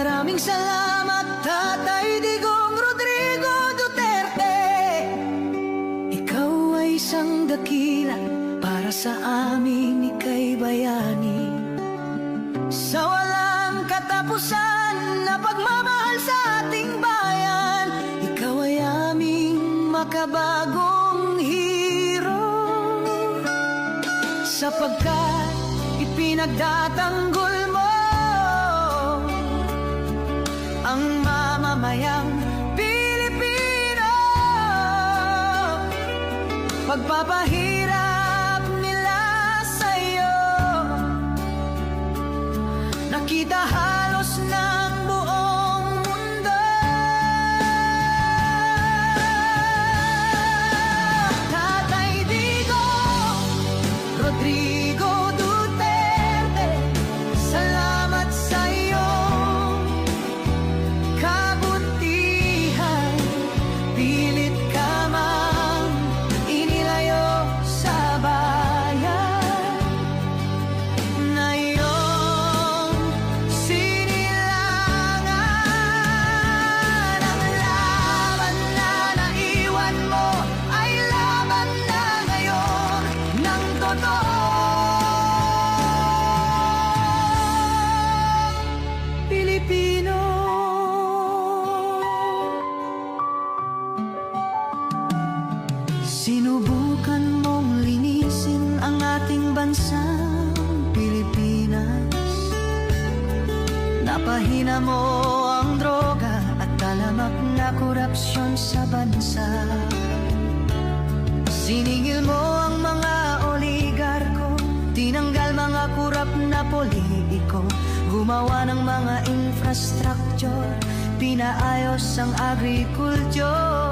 Maraming salamat, Tatay Digong Rodrigo Duterte. Ikaw ay isang dakila para sa aming ika'y bayani. Sa walang katapusan na pagmamahal sa ating bayan, ikaw ay aming makabagong hero. Sapagkat ipinagtatanggol mo ang mamamayang Pilipino. Pagpapahirap nila sa'yo, nakita halos ng buong mundo. Tatay Digong Rodrigo Duterte, salamat sa iyong kabutihan. Pilit ka mang inilayo sa bayan na iyong sinilangan. Ang laban na naiwan mo ay laban na ngayon ng totoo. Pilipino. Sinubukan mong linisin ang ating bansang Pilipinas. Napahina mo ang droga at talamak na korupsyon sa bansa. Siningil mo ang mga oligarko, tinanggal mga kurap na politiko, gumawa ng mga infrastructure, pinaayos ang agrikulture,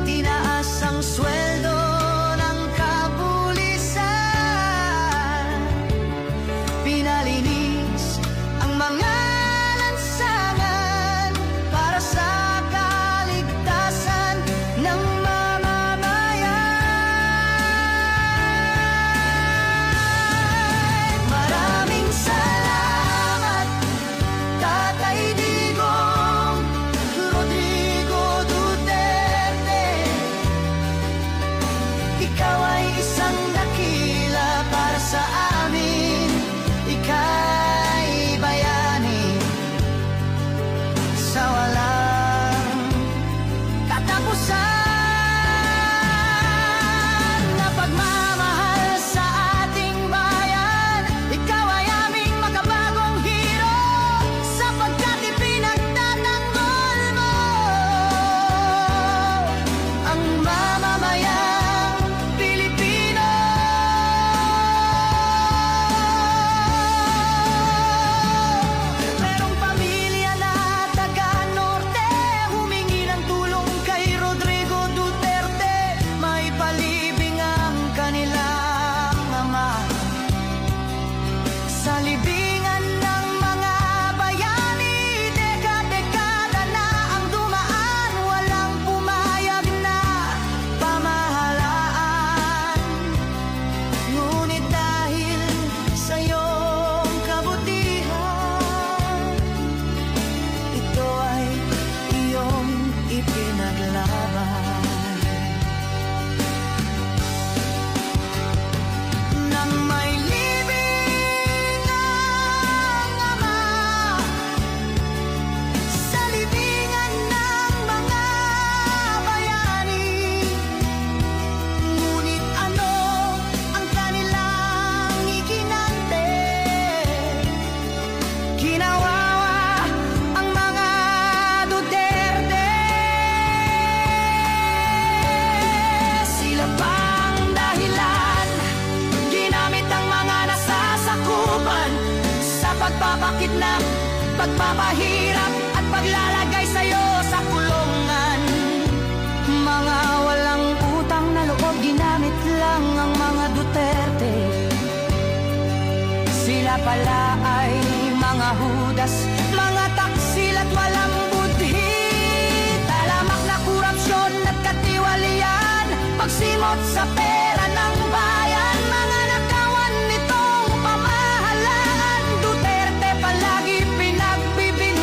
tinaas ang sweldo ng kapulisan, pinalinis ang mga lansangan para sa kaligtasan ng mamamayan. Maraming salamat, Tatay Digong Rodrigo Duterte. Ikaw ay isang dakila para sa amin, ika'y bayani. Sa walang katapusan na pagmamahal sa ating bayan, ikaw ay aming makabagong hero. Sapagkat ipinagtatanggol mo ang mamamayang Pilipino. Merong pamilya na taga-norte, humingi ng tulong kay Rodrigo Duterte. May palibing ang kanilang ama sa libingan ng mga bayani. Dekada-dekada na ang dumaan, walang pumayag na pamahalaan. Ngunit dahil sa iyong kabutihan, ito ay iyong ipinaglaban. Nang may libing ang ama sa libingan ng mga bayani, ngunit ano ang kanilang ikinante? Kinawawa ang mga Duterte. Sila pa ang dahilan, ginamit ang mga nasasakupan sa pagpapakidnap, pagpapahirap at paglalagay sa'yo sa kulungan. Mga walang utang na loob, ginamit lang ang mga Duterte. Sila pala ay mga hudas, mga taksil at walang budhi, talamak na korupsyon at katiwalian, pagsimot sa pera ng bayan. Mga nakawan nitong pamahalaan, Duterte palagi pinagbibigyan.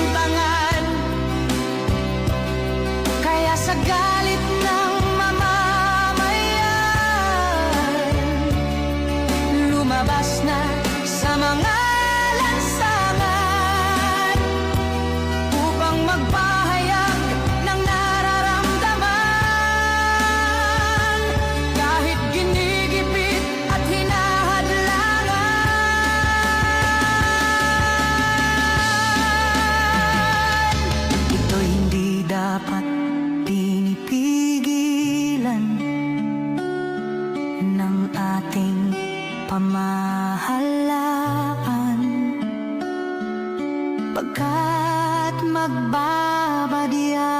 At magbabadya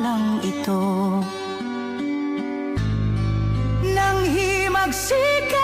lang ito nang himagsikan